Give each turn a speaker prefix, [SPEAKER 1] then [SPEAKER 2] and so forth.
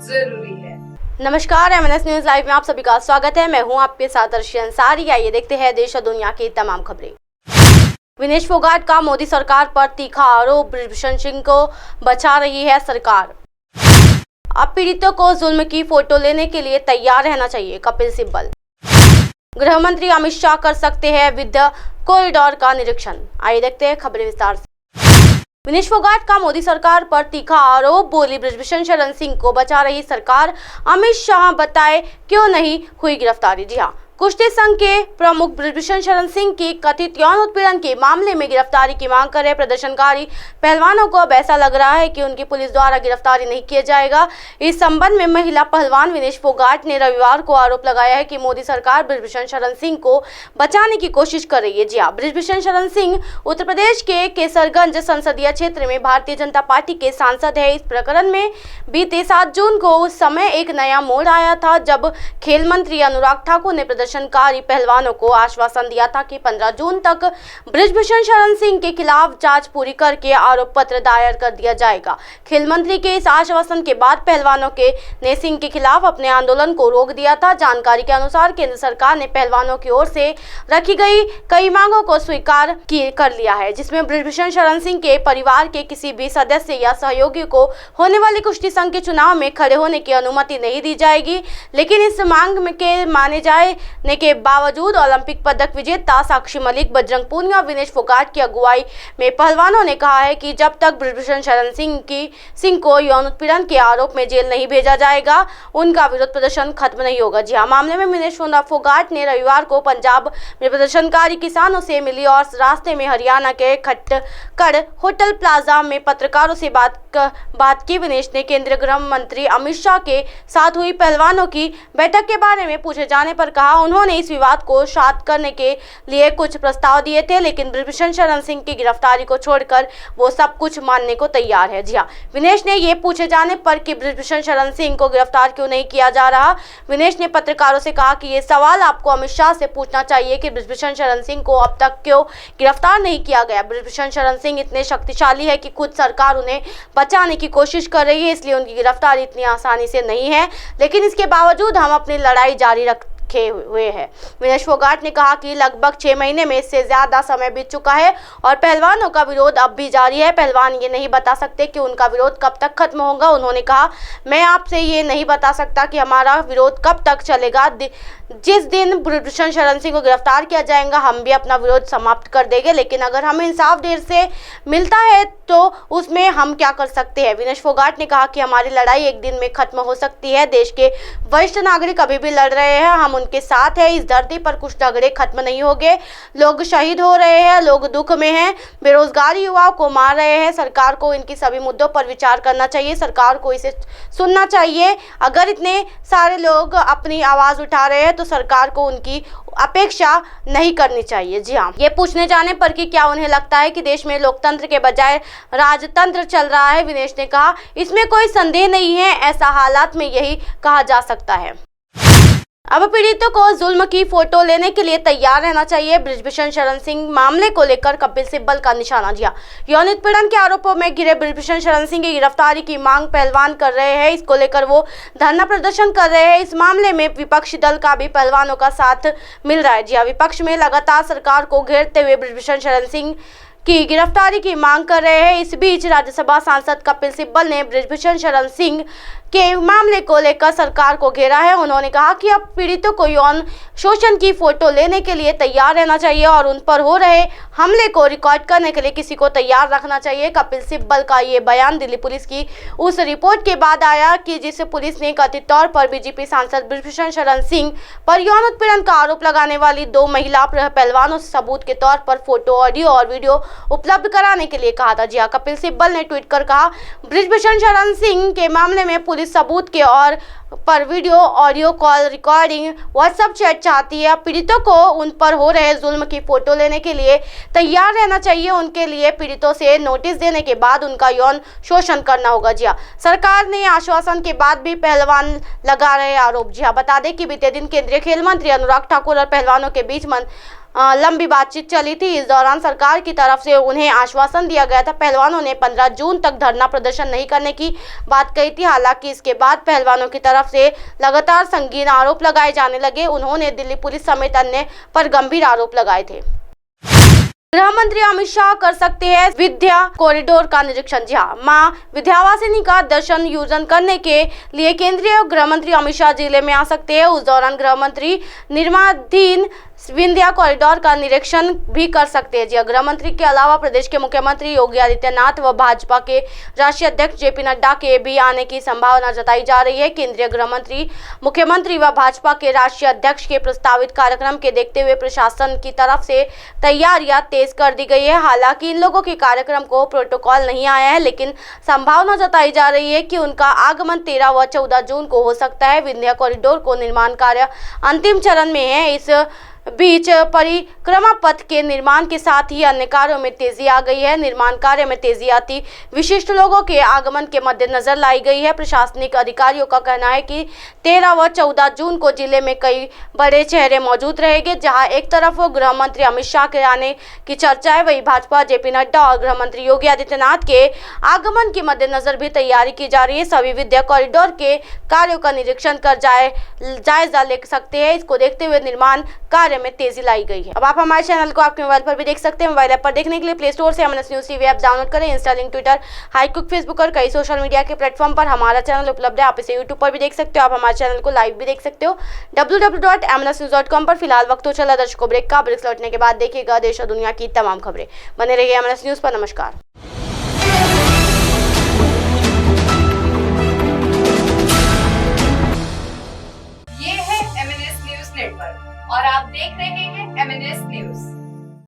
[SPEAKER 1] जरूरी है।
[SPEAKER 2] नमस्कार, MNS न्यूज लाइव में आप सभी का स्वागत है। मैं हूं आपके साथ अर्शी अंसारी। आइए देखते हैं देश और दुनिया की तमाम खबरें। विनेश फोगाट का मोदी सरकार पर तीखा आरोप, बृजभूषण सिंह को बचा रही है सरकार। अब पीड़ितों को जुल्म की फोटो लेने के लिए तैयार रहना चाहिए, कपिल सिब्बल। गृह मंत्री अमित शाह कर सकते हैं विद्या कॉरिडोर का निरीक्षण। आइए देखते हैं खबरें विस्तार से। विनेश फोगाट का मोदी सरकार पर तीखा आरोप, बोली बृजभूषण शरण सिंह को बचा रही सरकार। अमित शाह बताए क्यों नहीं हुई गिरफ्तारी। जी हाँ, कुश्ती संघ के प्रमुख बृजभूषण शरण सिंह की कथित यौन उत्पीड़न के मामले में गिरफ्तारी की मांग कर रहे प्रदर्शनकारी पहलवानों को अब ऐसा लग रहा है कि उनकी पुलिस द्वारा गिरफ्तारी नहीं किया जाएगा। इस संबंध में महिला पहलवान विनेश फोगाट ने रविवार को आरोप लगाया है कि मोदी सरकार बृजभूषण शरण सिंह को बचाने की कोशिश कर रही है। जी हाँ, बृजभूषण शरण सिंह उत्तर प्रदेश के केसरगंज संसदीय क्षेत्र में भारतीय जनता पार्टी के सांसद है। इस प्रकरण में बीते 7 जून को उस समय एक नया मोड़ आया था, जब खेल मंत्री अनुराग ठाकुर ने प्रदर्शनकारी पहलवानों को आश्वासन दिया था कि 15 जून तक बृजभूषण शरण सिंह के खिलाफ जांच पूरी करके आरोप पत्र दायर कर दिया जाएगा। खेल मंत्री के इस आश्वासन के बाद पहलवानों ने सिंह के खिलाफ अपने आंदोलन को रोक दिया था। जानकारी के अनुसार केंद्र सरकार ने पहलवानों की ओर से रखी गई कई मांगों को स्वीकार कर लिया है, जिसमें बृजभूषण शरण सिंह के परिवार के किसी भी सदस्य या सहयोगी को होने वाले कुश्ती संघ के चुनाव में खड़े होने की अनुमति नहीं दी जाएगी। लेकिन इस मांग के माने जाने के बावजूद ओलंपिक पदक विजेता साक्षी मलिक, बजरंग पूनिया और विनेश फोगाट की अगुवाई में पहलवानों ने कहा है कि जब तक बृजभूषण शरण सिंह को यौन उत्पीड़न के आरोप में जेल नहीं भेजा जाएगा, उनका विरोध प्रदर्शन खत्म नहीं होगा। जी हाँ, मामले में विनेश फोगाट ने रविवार को पंजाब में प्रदर्शनकारी किसानों से मिली और रास्ते में हरियाणा के खट्टड़ होटल प्लाजा में पत्रकारों से बात की। विनेश ने केंद्रीय गृह मंत्री अमित शाह के साथ हुई पहलवानों की बैठक के बारे में पूछे जाने पर कहा, उन्होंने इस विवाद को शांत करने के लिए कुछ प्रस्ताव दिए थे, लेकिन बृजभूषण शरण सिंह की गिरफ्तारी को छोड़कर वो सब कुछ मानने को तैयार है। जी हाँ, विनेश ने ये पूछे जाने पर कि बृजभूषण शरण सिंह को गिरफ्तार क्यों नहीं किया जा रहा, विनेश ने पत्रकारों से कहा कि ये सवाल आपको अमित शाह से पूछना चाहिए कि बृजभूषण शरण सिंह को अब तक क्यों गिरफ्तार नहीं किया गया। बृजभूषण शरण सिंह इतने शक्तिशाली है कि खुद सरकार उन्हें बचाने की कोशिश कर रही है, इसलिए उनकी गिरफ्तारी इतनी आसानी से नहीं है, लेकिन इसके बावजूद हम अपनी लड़ाई जारी रखे हुए हैं। विनेश फोगाट ने कहा कि लगभग 6 महीने में इससे ज्यादा समय बीत चुका है और पहलवानों का विरोध अब भी जारी है। पहलवान ये नहीं बता सकते कि उनका विरोध कब तक खत्म होगा। उन्होंने कहा, मैं आपसे ये नहीं बता सकता कि हमारा विरोध कब तक चलेगा। जिस दिन बृजभूषण शरण सिंह को गिरफ्तार किया जाएगा, हम भी अपना विरोध समाप्त कर देंगे, लेकिन अगर हमें इंसाफ देर से मिलता है तो उसमें हम क्या कर सकते हैं। विनेश फोगाट ने कहा कि हमारी लड़ाई एक दिन में खत्म हो सकती है। देश के वरिष्ठ नागरिक अभी भी लड़ रहे हैं, हम उनके साथ हैं। इस धरती पर कुछ झगड़े खत्म नहीं होंगे, लोग शहीद हो रहे हैं, लोग दुख में हैं, बेरोजगारी युवाओं को मार रहे हैं। सरकार को इनकी सभी मुद्दों पर विचार करना चाहिए, सरकार को इसे सुनना चाहिए। अगर इतने सारे लोग अपनी आवाज उठा रहे हैं तो सरकार को उनकी अपेक्षा नहीं करनी चाहिए। जी हाँ, ये पूछने जाने पर कि क्या उन्हें लगता है कि देश में लोकतंत्र के बजाय राजतंत्र चल रहा है, विनेश ने कहा, इसमें कोई संदेह नहीं है, ऐसा हालात में यही कहा जा सकता है। अब पीड़ितों को जुल्म की फोटो लेने के लिए तैयार रहना चाहिए, बृजभूषण शरण सिंह मामले को लेकर कपिल सिब्बल का निशाना। जी हाँ, यौन उत्पीड़न के आरोपों में घिरे बृजभूषण शरण सिंह की गिरफ्तारी की मांग पहलवान कर रहे हैं। इसको लेकर वो धरना प्रदर्शन कर रहे हैं। इस मामले में विपक्षी दल का भी पहलवानों का साथ मिल रहा है। जी हाँ, विपक्ष में लगातार सरकार को घेरते हुए बृजभूषण शरण सिंह की गिरफ्तारी की मांग कर रहे हैं। इस बीच राज्यसभा सांसद कपिल सिब्बल ने बृजभूषण शरण सिंह के मामले को लेकर सरकार को घेरा है। उन्होंने कहा कि अब पीड़ितों को यौन शोषण की फोटो लेने के लिए तैयार रहना चाहिए और उन पर हो रहे हमले को रिकॉर्ड करने के लिए किसी को तैयार रखना चाहिए। कपिल सिब्बल का ये बयान दिल्ली पुलिस की उस रिपोर्ट के बाद आया कि जिस पुलिस ने कथित तौर पर बीजेपी सांसद बृजभूषण शरण सिंह पर यौन उत्पीड़न का आरोप लगाने वाली 2 महिला पहलवानों से सबूत के तौर पर फोटो, ऑडियो और वीडियो उपलब्ध कराने के लिए कहा था। जी हाँ, कपिल सिब्बल ने ट्वीट कर कहा, बृजभूषण शरण सिंह के मामले में पुलिस सबूत के और पर video, audio call recording, WhatsApp chat चाहती है। पीड़ितों को उन पर हो रहे जुल्म की फोटो लेने के लिए तैयार रहना चाहिए। उनके लिए पीड़ितों से नोटिस देने के बाद उनका यौन शोषण करना होगा। जी हाँ, सरकार ने आश्वासन के बाद भी पहलवान लगा रहे आरोप। जी हाँ, बता दें कि बीते दिन केंद्रीय खेल मंत्री अनुराग ठाकुर और पहलवानों के बीच लंबी बातचीत चली थी। इस दौरान सरकार की तरफ से उन्हें आश्वासन दिया गया था। पहलवानों ने 15 जून तक धरना प्रदर्शन नहीं करने की बात कही थी। हालांकि इसके बाद पहलवानों की तरफ से लगातार संगीन आरोप लगाए जाने लगे। उन्होंने दिल्ली पुलिस समेत अन्य पर गंभीर आरोप लगाए थे। गृह मंत्री अमित शाह कर सकते हैं विद्या कॉरिडोर का निरीक्षण। जी हाँ, मां विंध्यवासिनी का दर्शन पूजन करने के लिए केंद्रीय गृह मंत्री अमित शाह जिले में आ सकते हैं। उस दौरान गृह मंत्री निर्माणाधीन विंध्या कॉरिडोर का निरीक्षण भी कर सकते हैं। जी, गृह मंत्री के अलावा प्रदेश के मुख्यमंत्री योगी आदित्यनाथ व भाजपा के राष्ट्रीय अध्यक्ष जेपी नड्डा के भी आने की संभावना जताई जा रही है। केंद्रीय गृह मंत्री, मुख्यमंत्री व भाजपा के राष्ट्रीय अध्यक्ष के प्रस्तावित कार्यक्रम के देखते हुए प्रशासन की तरफ से तैयारियां तेज कर दी गई है। हालांकि इन लोगों के कार्यक्रम को प्रोटोकॉल नहीं आया है, लेकिन संभावना जताई जा रही है कि उनका आगमन 13 व 14 जून को हो सकता है। विंध्या कॉरिडोर को निर्माण कार्य अंतिम चरण में है। इस बीच परिक्रमा पथ के निर्माण के साथ ही अन्य कार्यों में तेजी आ गई है। निर्माण कार्य में तेजी आती विशिष्ट लोगों के आगमन के मद्देनजर लाई गई है। प्रशासनिक अधिकारियों का कहना है कि 13 व 14 जून को जिले में कई बड़े चेहरे मौजूद रहेंगे। जहां एक तरफ गृह मंत्री अमित शाह के आने की चर्चा है, वहीं भाजपा जेपी नड्डा और गृह मंत्री योगी आदित्यनाथ के आगमन के मद्देनजर भी तैयारी की जा रही है। सभी विद्या कॉरिडोर के कार्यों का निरीक्षण कर जायजा ले सकते हैं। इसको देखते हुए निर्माण कार्य में तेजी लाई गई है। अब आप हमारे चैनल को आपके मोबाइल पर भी देख सकते हैं। मोबाइल ऐप पर देखने के लिए प्ले स्टोर से MNS news TV app download करें। इंस्टा, लिंक, ट्विटर, हाईकुक, फेसबुक और कई सोशल मीडिया के प्लेटफॉर्म पर हमारा चैनल उपलब्ध है। आप इसे यूट्यूब पर भी देख सकते हो। आप हमारे चैनल को लाइव भी देख सकते हो www.mnsnews.com पर। फिलहाल वक्त तो चला दर्शकों ब्रेक का। ब्रेक लौटने के बाद देखिएगा देश और दुनिया की तमाम खबरें। बने रहिए एमएनएस न्यूज पर। नमस्कार।
[SPEAKER 1] ये है एमएनएस न्यूज नेटवर्क और आप देख रहे हैं एमएनएस न्यूज।